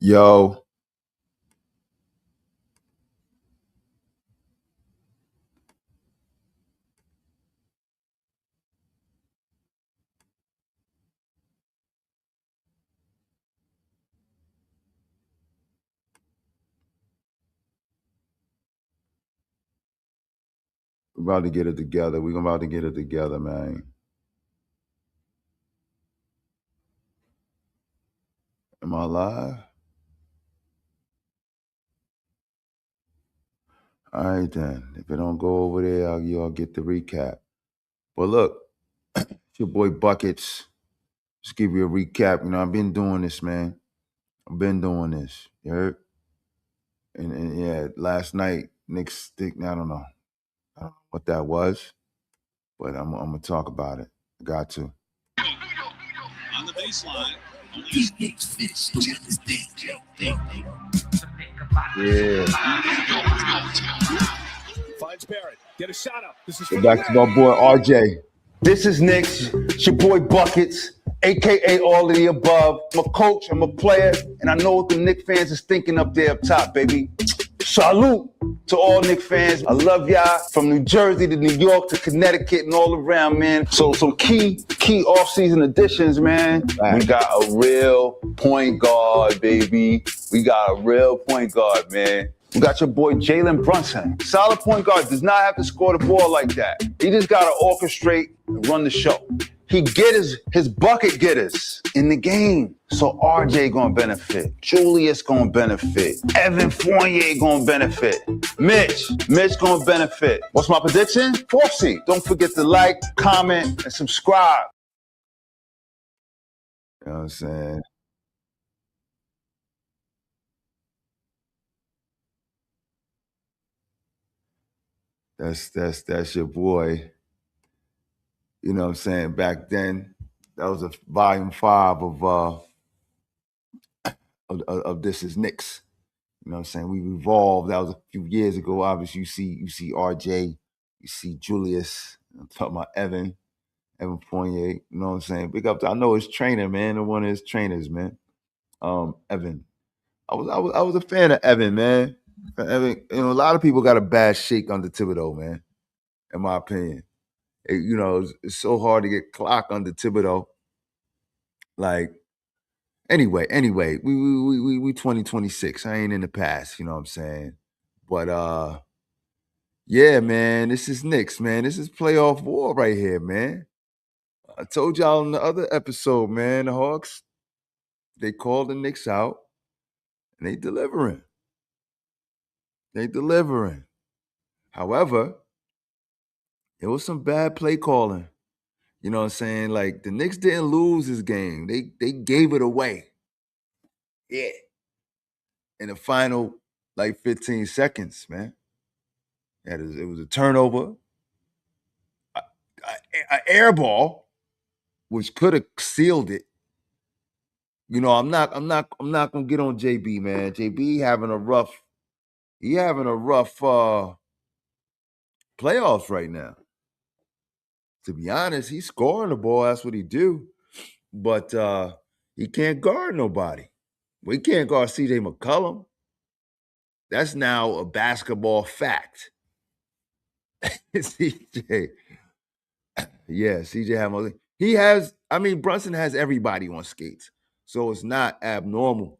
Yo, we're about to get it together. We're about to get it together, man. Am I live? All right, then. If it don't go over there, y'all get the recap. But look, it's your boy Buckets. Just give you a recap. I've been doing this, man. I've been doing this. You heard? And yeah, last night, Knicks stick. I don't know. I don't know what that was, but I'm gonna talk about it. I got to. On the baseline. Yeah. Finds Barrett. Get a shot up. This is Go back to my boy RJ. This is Knicks. It's your boy Buckets, aka all of the above. I'm a coach, I'm a player, and I know what the Knicks fans is thinking up there up top, baby. Salute to all Knicks fans. I love y'all from New Jersey to New York to Connecticut and all around, man. So some key off-season additions, man. We got a real point guard, baby. We got a real point guard, man. We got your boy Jalen Brunson. Solid point guard, does not have to score the ball like that. He just got to orchestrate and run the show. He get his bucket getters in the game. So RJ gonna benefit. Julius gonna benefit. Evan Fournier gonna benefit. Mitch gonna benefit. What's my prediction? 4th seed. Don't forget to like, comment, and subscribe. You know what I'm saying? That's your boy. You know what I'm saying? Back then, that was a volume 5 of This Is Knicks. You know what I'm saying? We evolved. That was a few years ago. Obviously, you see RJ, you see Julius. I'm talking about Evan Fournier. You know what I'm saying? Big up to, I know his trainer, man, and one of his trainers, man. Evan. I was a fan of Evan, man. Evan, a lot of people got a bad shake under Thibodeau, man. In my opinion, it's so hard to get clock under Thibodeau. Like, anyway, we 2026. I ain't in the past, you know what I'm saying? But yeah, man, this is Knicks, man. This is playoff war right here, man. I told y'all in the other episode, man, the Hawks, they called the Knicks out and they delivering. They delivering. However, it was some bad play calling. You know what I'm saying? Like, the Knicks didn't lose this game. They gave it away. Yeah. In the final, like, 15 seconds, man. It was a turnover, an air ball, which could have sealed it. I'm not gonna get on JB, man. JB having a rough playoffs right now. To be honest, he's scoring the ball. That's what he do. But he can't guard nobody. We can't guard CJ McCollum. That's now a basketball fact. CJ. Yeah, CJ Hamilton. Brunson has everybody on skates. So it's not abnormal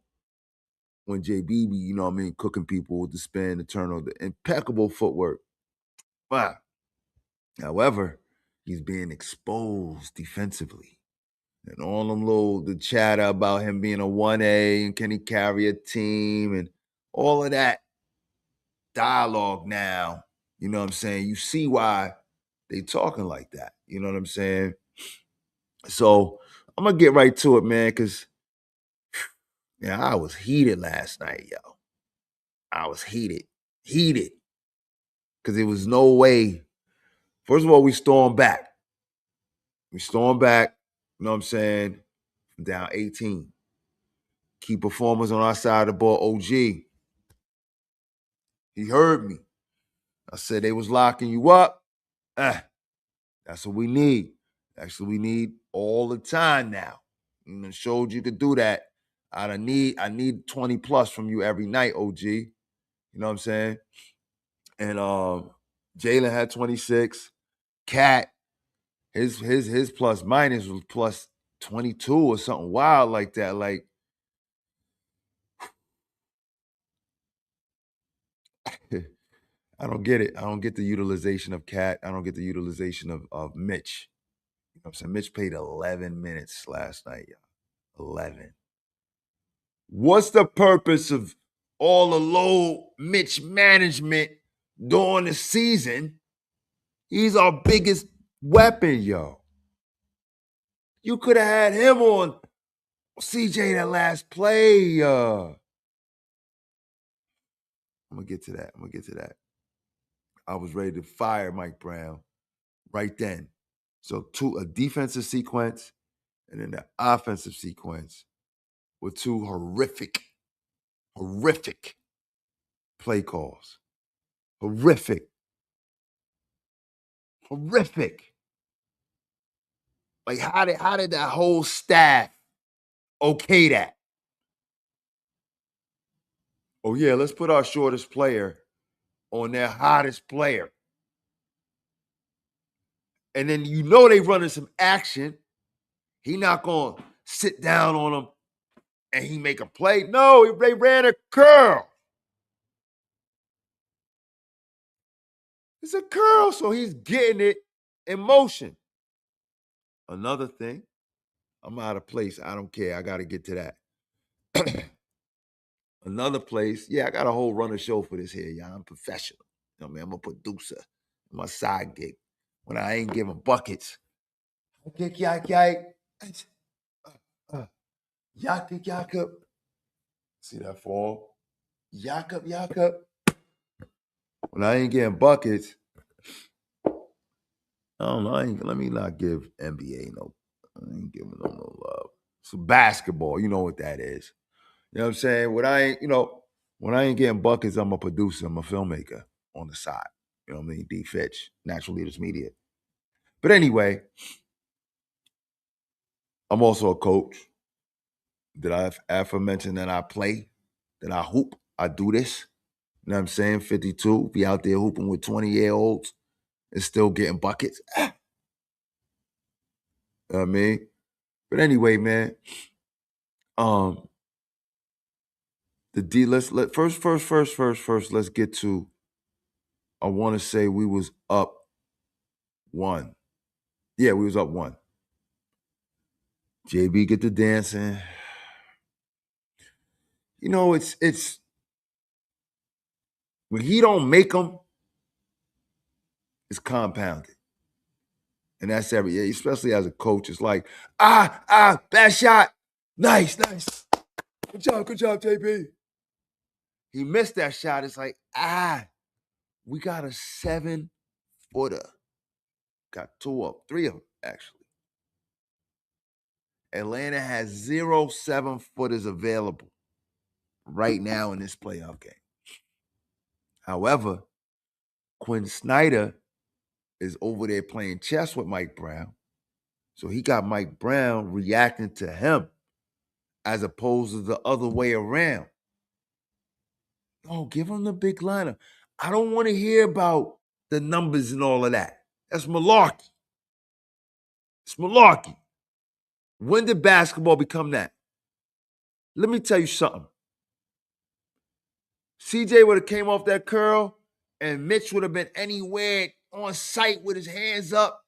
when JB be, cooking people with the spin, the turnover, the impeccable footwork. Wow. However, he's being exposed defensively. And all them the chatter about him being a 1A and can he carry a team and all of that dialogue now, you know what I'm saying? You see why they talking like that. You know what I'm saying? So I'm gonna get right to it, man, because I was heated last night, yo. I was heated. Because there was no way. First of all, we stormed back. You know what I'm saying? Down 18. Key performers on our side of the ball, OG. He heard me. I said they was locking you up. That's what we need. Actually, we need all the time now. Showed you could do that I need 20 plus from you every night, OG. You know what I'm saying? And Jalen had 26. Cat, his plus minus was plus 22 or something wild like that. Like, I don't get it. I don't get the utilization of Cat. I don't get the utilization of Mitch. You know what I'm saying? Mitch played 11 minutes last night, y'all. 11. What's the purpose of all the low Mitch management during the season? He's our biggest weapon, yo. You could have had him on CJ that last play. I'm gonna get to that. I was ready to fire Mike Brown right then. So a defensive sequence and then the offensive sequence were two horrific play calls. Horrific. Like, how did that whole staff okay that? Oh yeah, let's put our shortest player on their hottest player. And then you know they running some action. He not gonna sit down on him and he make a play. No, they ran a curl. It's a curl, so he's getting it in motion. Another thing, I'm out of place. I don't care. I got to get to that. Another place, yeah, I got a whole runner show for this here, y'all. I'm professional. You know what I mean? I'm a producer. My side gig. When I ain't giving buckets. Yak, yak up. See that fall? Yak up. When I ain't getting buckets, I don't know. Let me not give NBA no. I ain't giving them no love. It's basketball. You know what that is. You know what I'm saying? When I ain't getting buckets, I'm a producer. I'm a filmmaker on the side. You know what I mean? D Fitch, Natural Leaders Media. But anyway, I'm also a coach. Did I aforemention that I play, that I hoop, I do this? You know what I'm saying? 52, be out there hooping with 20-year-olds and still getting buckets. You know what I mean? But anyway, man, the D, first, let's get to, I want to say we was up 1. Yeah, we was up 1. JB get the dancing. You know, it's when he don't make them, it's compounded. And that's especially as a coach. It's like, bad shot. Nice. Good job, JB. He missed that shot. It's like, we got a 7-footer. Got 3 of them, actually. Atlanta has 0 7-footers available right now in this playoff game. However, Quinn Snyder is over there playing chess with Mike Brown. So he got Mike Brown reacting to him as opposed to the other way around. Oh, give him the big lineup. I don't want to hear about the numbers and all of that. That's malarkey. It's malarkey. When did basketball become that? Let me tell you something. CJ would have came off that curl and Mitch would have been anywhere on site with his hands up,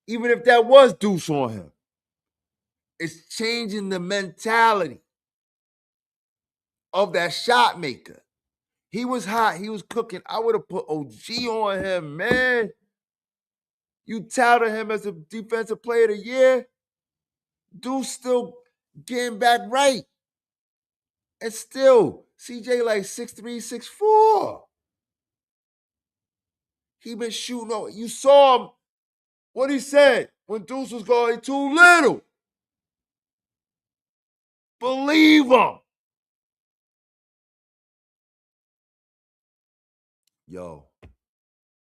even if that was deuce on him. It's changing the mentality of that shot maker. He was hot. He was cooking. I would have put OG on him, man. You touted him as a defensive player of the year. Dude's still getting back right. And still, CJ like 6'3", 6'4". He been shooting over. You saw him, what he said when Deuce was going too little. Believe him. Yo,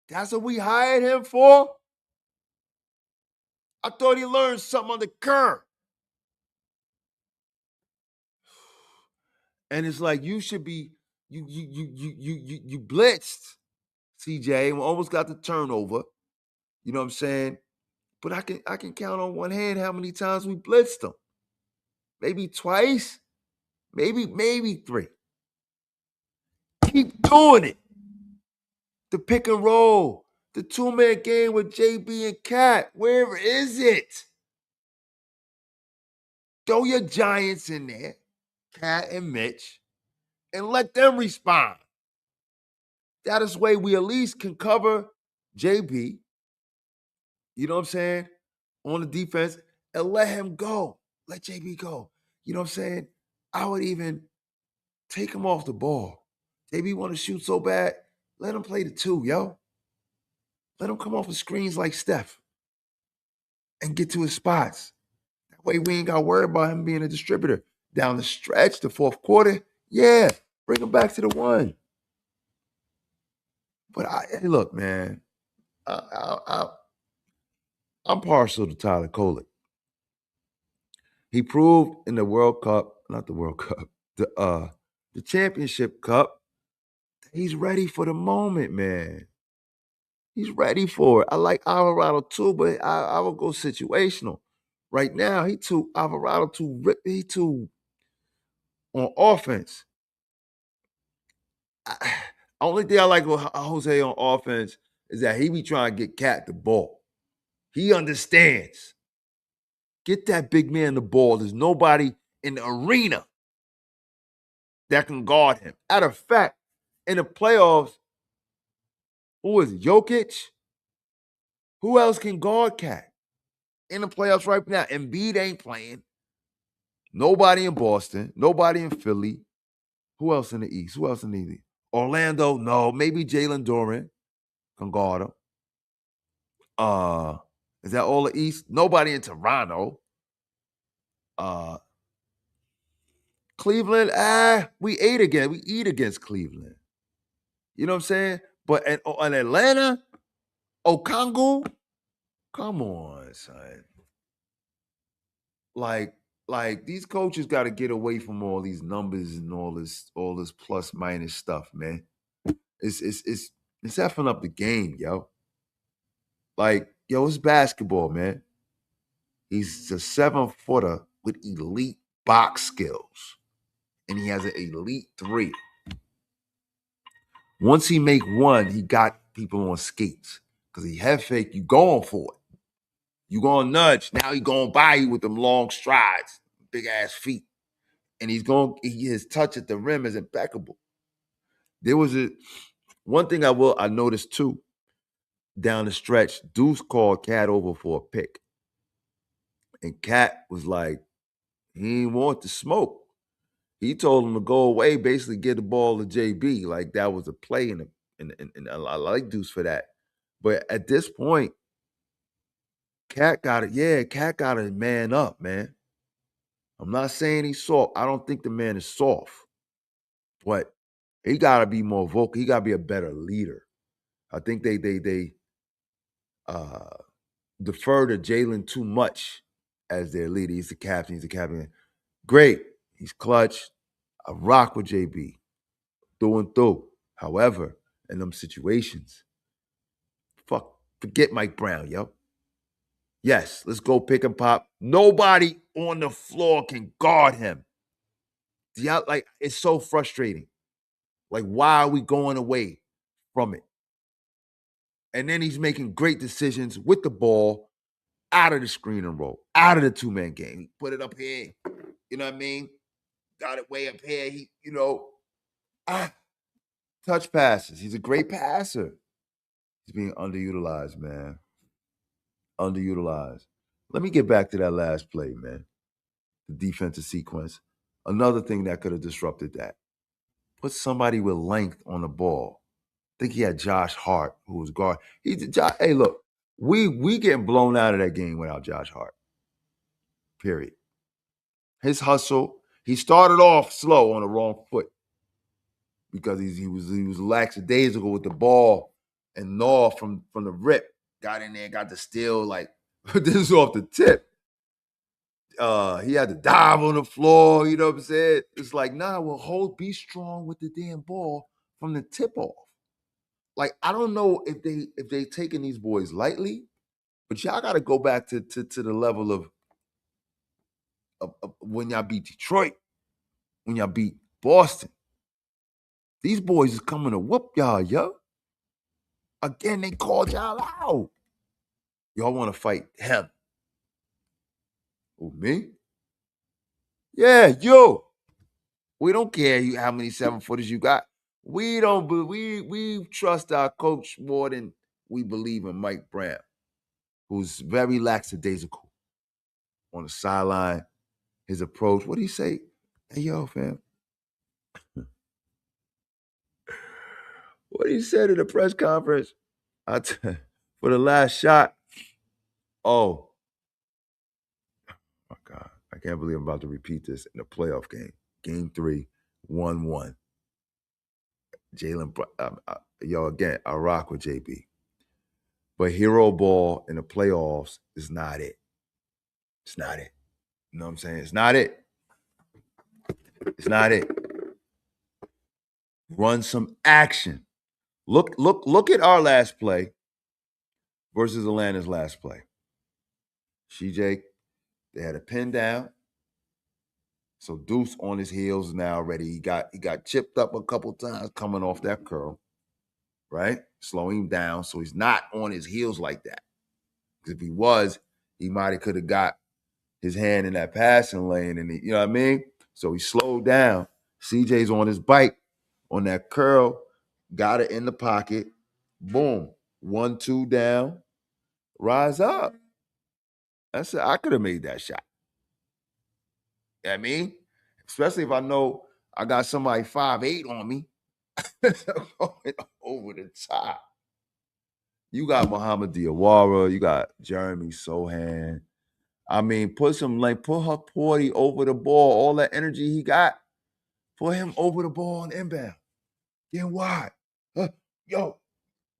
that's what we hired him for? I thought he learned something on the curve. And it's like you should be you blitzed, CJ, and almost got the turnover. You know what I'm saying? But I can count on one hand how many times we blitzed them. Maybe twice, maybe three. Keep doing it. The pick and roll, the two-man game with JB and Cat. Where is it? Throw your giants in there, Cat and Mitch, and let them respond. That is way we at least can cover JB, you know what I'm saying, on the defense, and let him go. Let JB go. You know what I'm saying? I would even take him off the ball. JB want to shoot so bad, let him play the two, yo. Let him come off the screens like Steph and get to his spots. That way we ain't got to worry about him being a distributor. Down the stretch, the fourth quarter, yeah, bring him back to the one. But hey, look, man, I'm partial to Tyler Kolek. He proved in the World Cup, not the World Cup, the Championship Cup, he's ready for the moment, man. He's ready for it. I like Alvarado too, but I would go situational. Right now, Alvarado too on offense. Only thing I like with Jose on offense is that he be trying to get Cat the ball. He understands. Get that big man the ball. There's nobody in the arena that can guard him. Matter of fact, in the playoffs, who is it? Jokic? Who else can guard Cat? In the playoffs right now, Embiid ain't playing. Nobody in Boston. Nobody in Philly. Who else in the East? Who else in the East? Orlando? No. Maybe Jalen Duren can guard him. Is that all the East? Nobody in Toronto. Cleveland, we eat against Cleveland. You know what I'm saying? But in Atlanta, Okongwu, come on, son. Like these coaches got to get away from all these numbers and all this plus minus stuff, man. It's effing up the game, yo. Like, yo, it's basketball, man. He's a 7-footer with elite box skills. And he has an elite three. Once he make one, he got people on skates. Because he head fake, you going for it. You going to nudge. Now he going by you with them long strides, big ass feet. And his touch at the rim is impeccable. There was one thing I noticed too, down the stretch, Deuce called Cat over for a pick. And Cat was like, he didn't want to smoke. He told him to go away, basically get the ball to JB. Like that was a play, and I like Deuce for that. But at this point, Cat got it. Yeah, Cat got to man up, man. I'm not saying he's soft. I don't think the man is soft. But he got to be more vocal. He got to be a better leader. I think they defer to Jalen too much as their leader. He's the captain. Great. He's clutch. I rock with JB. Through and through. However, in them situations, forget Mike Brown, yo. Yes, let's go pick and pop. Nobody on the floor can guard him. Like, it's so frustrating. Like, why are we going away from it? And then he's making great decisions with the ball out of the screen and roll, out of the two-man game. He put it up here. You know what I mean? Got it way up here. Touch passes. He's a great passer. He's being underutilized, man. Underutilized. Let me get back to that last play, man. The defensive sequence. Another thing that could have disrupted that. Put somebody with length on the ball. I think he had Josh Hart, who was guard. Hey, look, we getting blown out of that game without Josh Hart. Period. His hustle. He started off slow on the wrong foot because he was lackadaisical with the ball, and Naw from the rip got in there, got the steal. Like, this is off the tip. he had to dive on the floor. You know what I'm saying? It's like, nah, well, be strong with the damn ball from the tip off. Like, I don't know if they taking these boys lightly, but y'all got to go back to the level of when y'all beat Detroit, when y'all beat Boston. These boys is coming to whoop y'all, yo. Again, they called y'all out. Y'all want to fight him? Who, me? Yeah, you. We don't care how many 7-footers you got. We don't. We trust our coach more than we believe in Mike Brown, who's very lackadaisical on the sideline. His approach. What do he say? Hey, yo, fam. What he said at the press conference for the last shot. Oh, my God. I can't believe I'm about to repeat this in a playoff game. Game 3, 1-1. Jalen, yo, again, I rock with JB. But hero ball in the playoffs is not it. It's not it. You know what I'm saying? It's not it. It's not it. Run some action. Look at our last play versus Atlanta's last play. CJ, they had a pin down. So Deuce on his heels now already. He got chipped up a couple times coming off that curl, right? Slowing him down so he's not on his heels like that. Because if he was, he might have could have got his hand in that passing lane, and you know what I mean? So he slowed down. CJ's on his bike on that curl, got it in the pocket. Boom. 1-2 down. Rise up. That's it. I could have made that shot. You know what I mean? Especially if I know I got somebody 5'8" on me. Going over the top. You got Muhammad Diawara, you got Jeremy Sohan. I mean, put Porty over the ball, all that energy he got, put him over the ball on inbound. Then why? Yo,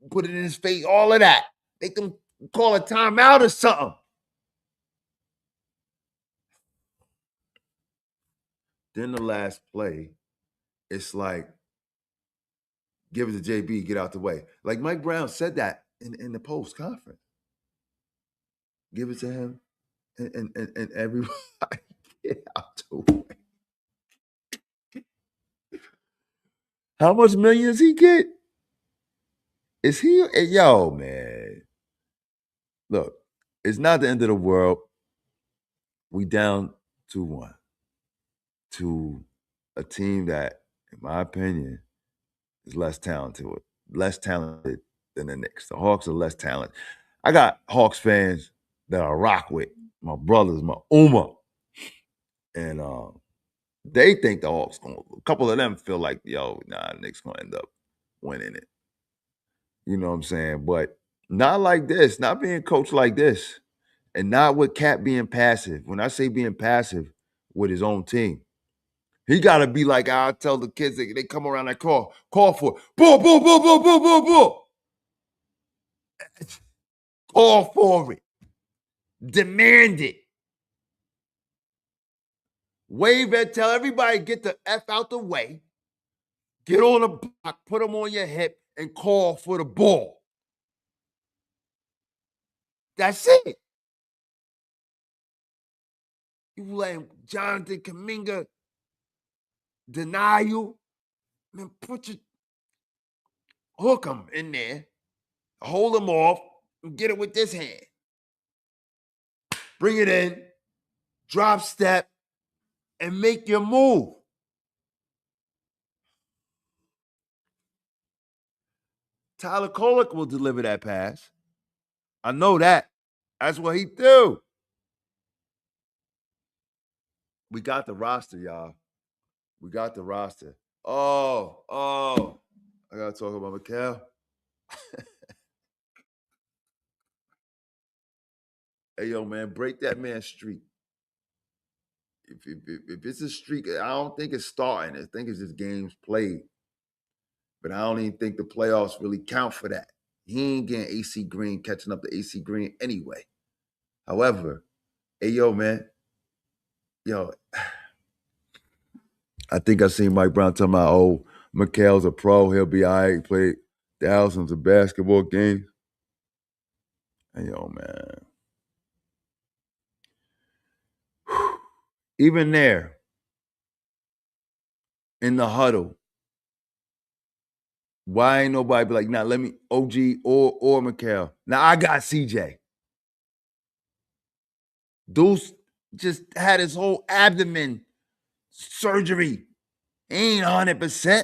put it in his face, all of that. They can call a timeout or something. Then the last play, it's like, give it to JB, get out the way. Like Mike Brown said that in the post conference. Give it to him and everybody get out the way. How much millions he get? Is he? Yo, man. Look, it's not the end of the world. We down 2-1 to a team that, in my opinion, is less talented than the Knicks. The Hawks are less talented. I got Hawks fans that I rock with, my brothers, my Uma. And they think the Hawks a couple of them feel like, yo, nah, the Knicks gonna end up winning it. You know what I'm saying? But not like this, not being coached like this. And not with Cat being passive. When I say being passive with his own team, he got to be like, I'll tell the kids, they come around that call for it. Boo, boo, boo, boo, boo, boo, boo. Call for it. Demand it. Wave and tell everybody, get the F out the way. Get on the block, put them on your hip, and call for the ball. That's it. You letting Jonathan Kuminga deny you? Man, hook him in there, hold him off, and get it with this hand. Bring it in, drop step, and make your move. Tyler Kolek will deliver that pass. I know that. That's what he do. We got the roster, y'all. We got the roster. Oh. I got to talk about McCollum. Hey, yo, man, break that man's streak. If it's a streak, I don't think it's starting. I think it's just games played. But I don't even think the playoffs really count for that. He ain't getting AC Green, catching up to AC Green anyway. However, hey, yo, man, yo, I think I seen Mike Brown talking about, oh, McHale's a pro. He'll be all right. He played thousands of basketball games. And yo, man. Even there, in the huddle, why ain't nobody be like, nah, let me, OG or McHale. Now I got CJ. Deuce just had his whole abdomen surgery. Ain't 100%.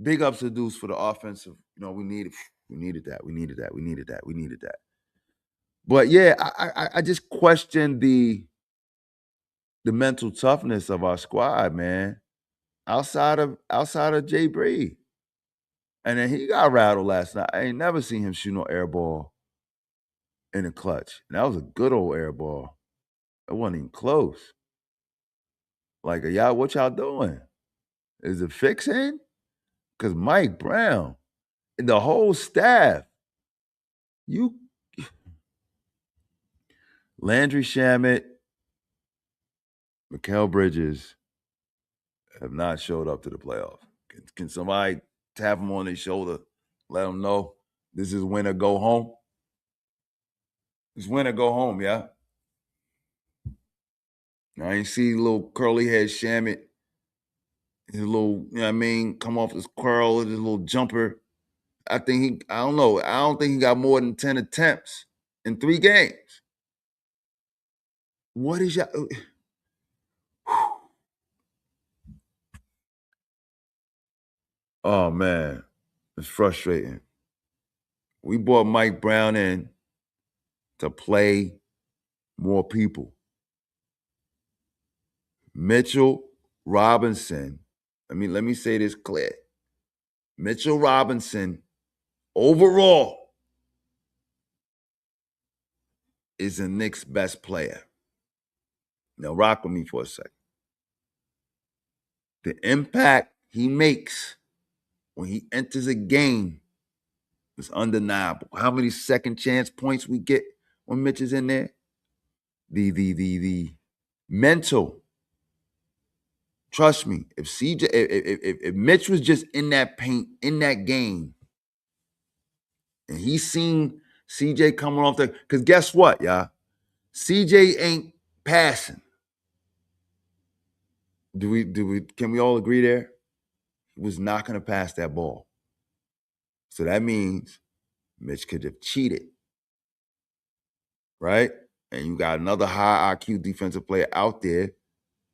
Big ups to Deuce for the offensive. You know, we needed that. But yeah, I just question the mental toughness of our squad, man. Outside of Jay Bree. And then he got rattled last night. I ain't never seen him shoot no air ball in the clutch. And that was a good old air ball. It wasn't even close. Like, y'all, what y'all doing? Is it fixing? Because Mike Brown and the whole staff, Landry Shamet, Mikal Bridges have not showed up to the playoffs. Can somebody tap them on their shoulder, let them know this is win or go home? It's win or go home, yeah? I ain't see little curly head Shamet, his little, you know what I mean, come off his curl, his little jumper. I don't know. I don't think he got more than 10 attempts in 3 games. What is y'all? Oh, man. It's frustrating. We brought Mike Brown in to play more people. Mitchell Robinson, let me say this clear. Mitchell Robinson, overall, is the Knicks' best player. Now, rock with me for a second. The impact he makes when he enters a game is undeniable. How many second chance points we get when Mitch is in there? The mental. Trust me, if Mitch was just in that paint in that game, and he's seen CJ coming off there, because guess what, y'all? CJ ain't passing. Can we all agree there? He was not going to pass that ball. So that means Mitch could have cheated, right? And you got another high IQ defensive player out there,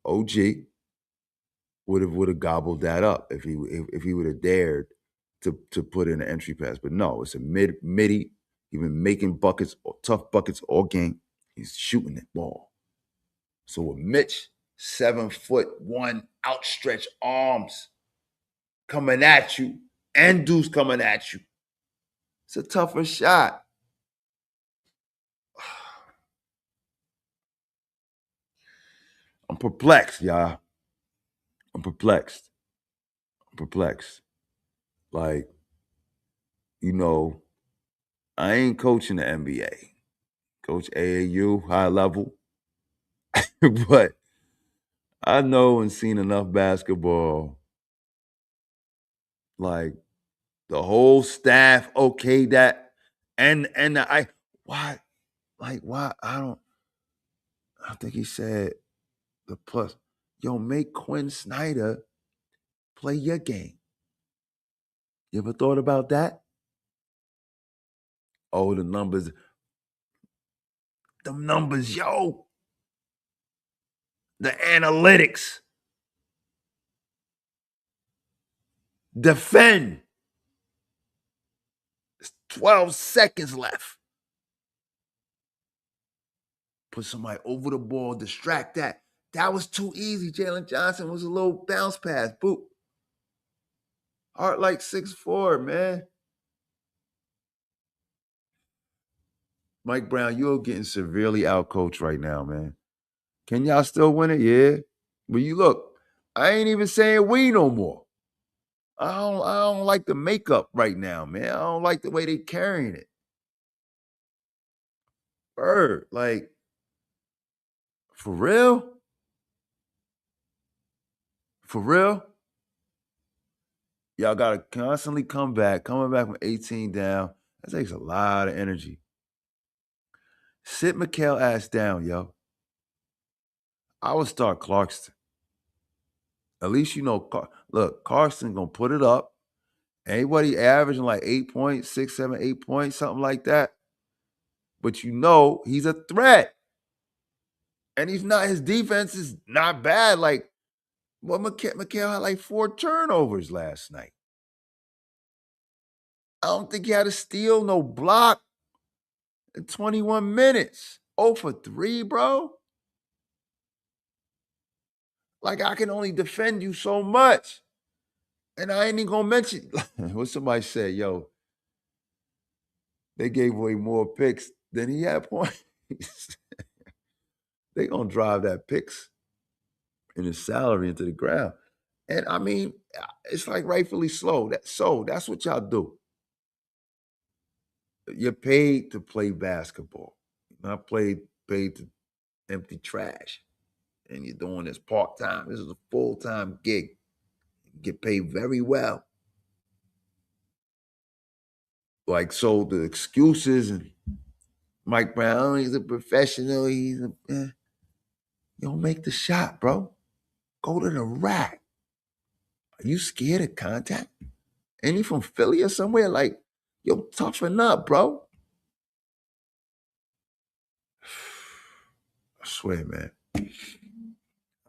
OG, would have gobbled that up if he would have dared to put in an entry pass. But no, it's a midi. He's been making buckets, tough buckets all game. He's shooting that ball. So with Mitch, 7'1", outstretched arms coming at you, and Deuce coming at you, it's a tougher shot. I'm perplexed, y'all. I'm perplexed. Like, you know, I ain't coaching the NBA. Coach AAU, high level. But I know and seen enough basketball. Like, the whole staff okayed that. And why I think he said the plus. Yo, make Quinn Snyder play your game. You ever thought about that? Oh, the numbers. Them numbers, yo. The analytics. Defend. It's 12 seconds left. Put somebody over the ball, distract that. That was too easy. Jalen Johnson was a little bounce pass. Boop. Heart like 6'4", man. Mike Brown, you're getting severely outcoached right now, man. Can y'all still win it? Yeah. But you look, I ain't even saying we no more. I don't like the makeup right now, man. I don't like the way they carrying it. Bird, like, For real? For real? Y'all got to constantly come back. Coming back from 18 down, that takes a lot of energy. Sit McHale ass down, yo. I would start Clarkston. At least you know, look, Clarkston going to put it up. Anybody averaging like 8 points, 6, 7, 8 points, something like that. But you know he's a threat. And he's not, his defense is not bad. Like, well, McHale had like 4 turnovers last night. I don't think he had a steal, no block in 21 minutes. 0 for 3, bro. Like, I can only defend you so much. And I ain't even gonna mention what somebody said, yo, they gave away more picks than he had points. They gonna drive that picks and his salary into the ground. And I mean, it's like rightfully so. That's what y'all do. You're paid to play basketball, not paid to empty trash. And you're doing this part-time. This is a full-time gig. You get paid very well. Like, so the excuses and Mike Brown, he's a professional. You don't make the shot, bro. Go to the rack. Are you scared of contact? And you from Philly or somewhere? Like, yo, toughen up, bro. I swear, man.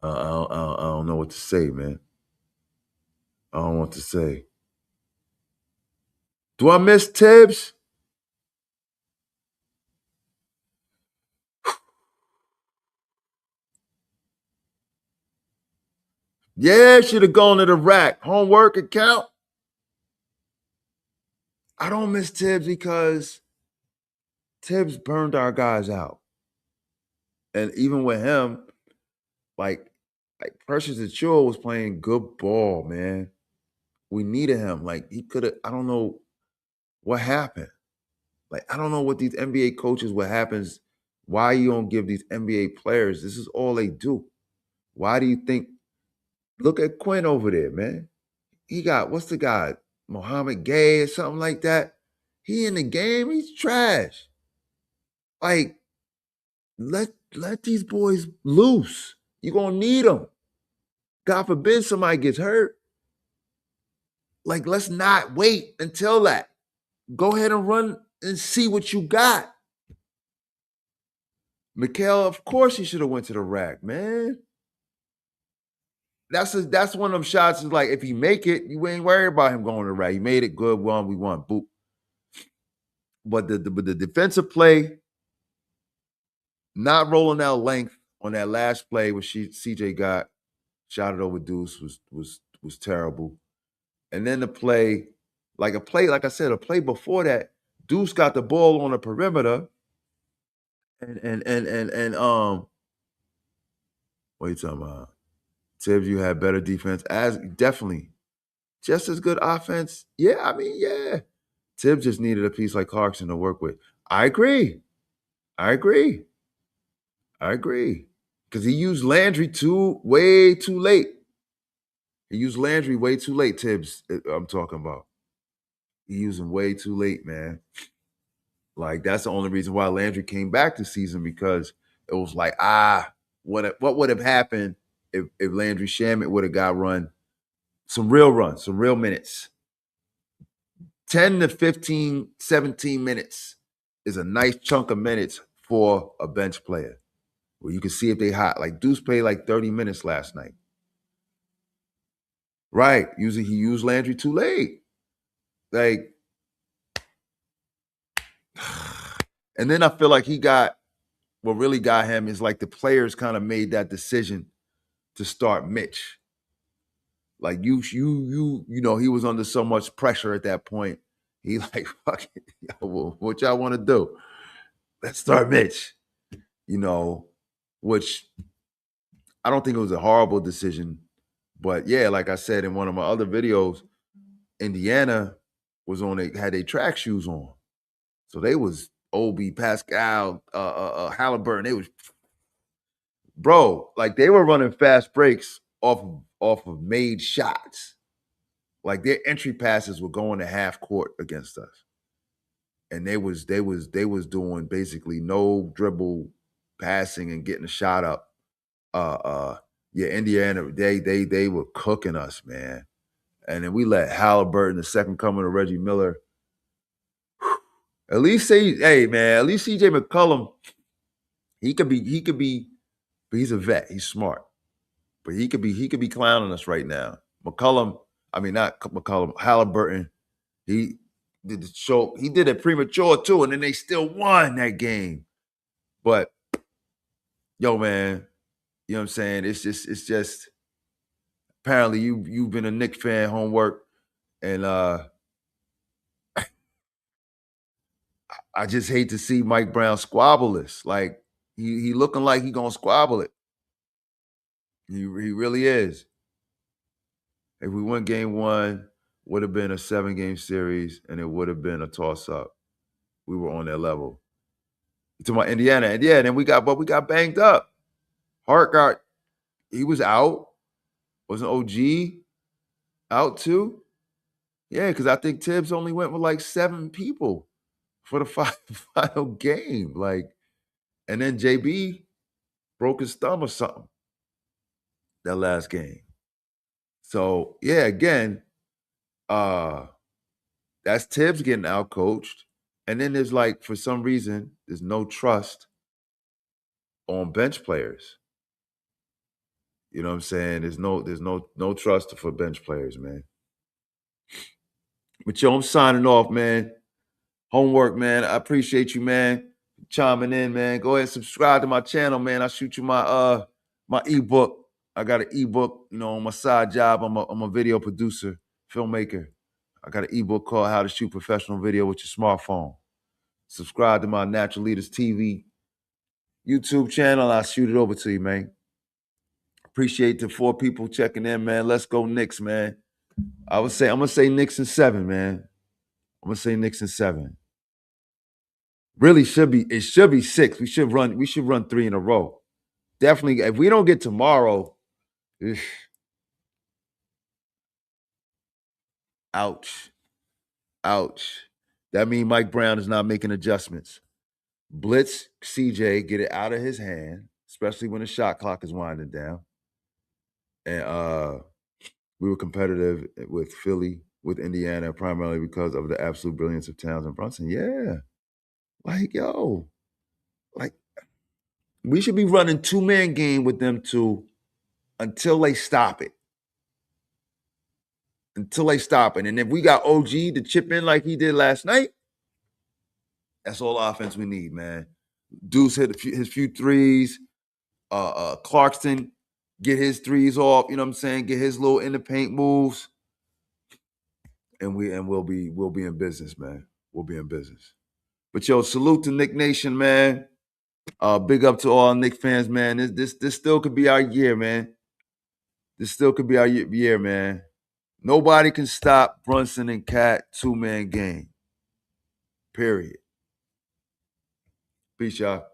I don't know what to say, man. I don't know what to say. Do I miss Tibbs? Yeah, should have gone to the rack. Homework account. I don't miss Tibbs because Tibbs burned our guys out. And even with him, like Precious Achiuwa was playing good ball, man. We needed him. Like, he could have, I don't know what happened. Like, I don't know what these NBA coaches, what happens, why you don't give these NBA players, this is all they do. Why do you think, look at Quinn over there, man. He got, what's the guy, Mohammed Gay or something like that? He in the game, he's trash. Like, let these boys loose. You're going to need them. God forbid somebody gets hurt. Like, let's not wait until that. Go ahead and run and see what you got. McHale, of course he should have went to the rack, man. That's one of them shots. Is like, if he make it, you ain't worried about him going to the rack. He made it good. We won. Boop. But the defensive play, not rolling out length on that last play where CJ got shot it over Deuce was terrible. And then the play, like I said, a play before that, Deuce got the ball on the perimeter. And what are you talking about? Tibbs, you had better defense. As definitely just as good offense. Yeah, I mean, yeah. Tibbs just needed a piece like Clarkson to work with. I agree. Because he used Landry way too late. He used Landry way too late, Tibbs, I'm talking about. He used him way too late, man. Like, that's the only reason why Landry came back this season, because it was like, what would have happened if Landry Shamet would have got some real minutes. 10 to 15, 17 minutes is a nice chunk of minutes for a bench player where you can see if they hot. Like, Deuce played like 30 minutes last night. Right. Usually he used Landry too late. Like, and then I feel like what really got him is like the players kind of made that decision to start Mitch. Like, you know, he was under so much pressure at that point. He like, fuck it, yo, what y'all want to do? Let's start Mitch. You know, which I don't think it was a horrible decision. But yeah, like I said in one of my other videos, Indiana had their track shoes on. So they was Obi, Pascal, Halliburton. They was bro, like they were running fast breaks off of made shots. Like their entry passes were going to half court against us. And they was doing basically no dribble passing and getting a shot up. Yeah, Indiana, they were cooking us, man. And then we let Halliburton, the second coming of Reggie Miller. At least CJ McCollum, he could be, but he's a vet. He's smart. But he could be clowning us right now. McCollum, I mean not McCollum, Halliburton, he did the choke. He did it premature too, and then they still won that game. But yo, man, you know what I'm saying? It's just apparently you've been a Knicks fan, homework, and I just hate to see Mike Brown squabble this. Like he looking like he gonna squabble it. He really is. If we win game one, would have been a 7-game series, and it would have been a toss-up. We were on that level. To my Indiana, and yeah, then we got banged up. Hart he was out. Wasn't OG out too? Yeah, because I think Tibbs only went with like 7 people for the final game. Like, and then JB broke his thumb or something that last game. So yeah, again, that's Tibbs getting out coached. And then there's like, for some reason, there's no trust on bench players. You know what I'm saying? There's no trust for bench players, man. But yo, I'm signing off, man. Homework, man. I appreciate you, man, chiming in, man. Go ahead and subscribe to my channel, man. I'll shoot you my my ebook. I got an ebook, on my side job. I'm a video producer, filmmaker. I got an ebook called How to Shoot Professional Video with Your Smartphone. Subscribe to my Natural Leaders TV YouTube channel. I'll shoot it over to you, man. Appreciate the 4 people checking in, man. Let's go Knicks, man. I'm gonna say Knicks in 7, man. I'm gonna say Knicks in 7. Really it should be 6. We should run 3 in a row. Definitely, if we don't get tomorrow, ouch. That means Mike Brown is not making adjustments. Blitz CJ, get it out of his hand, especially when the shot clock is winding down. And we were competitive with Philly, with Indiana, primarily because of the absolute brilliance of Towns and Brunson. Yeah. Like, yo, like, we should be running 2-man game with them two until they stop it. And if we got OG to chip in like he did last night, that's all offense we need, man. Deuce hit his few threes. Clarkson get his threes off, you know what I'm saying? Get his little in the paint moves. And we'll be in business, man. We'll be in business. But yo, salute to Knick Nation, man. Big up to all Knick fans, man. This still could be our year, man. This still could be our year, man. Nobody can stop Brunson and Cat 2-man game. Period. Peace, y'all.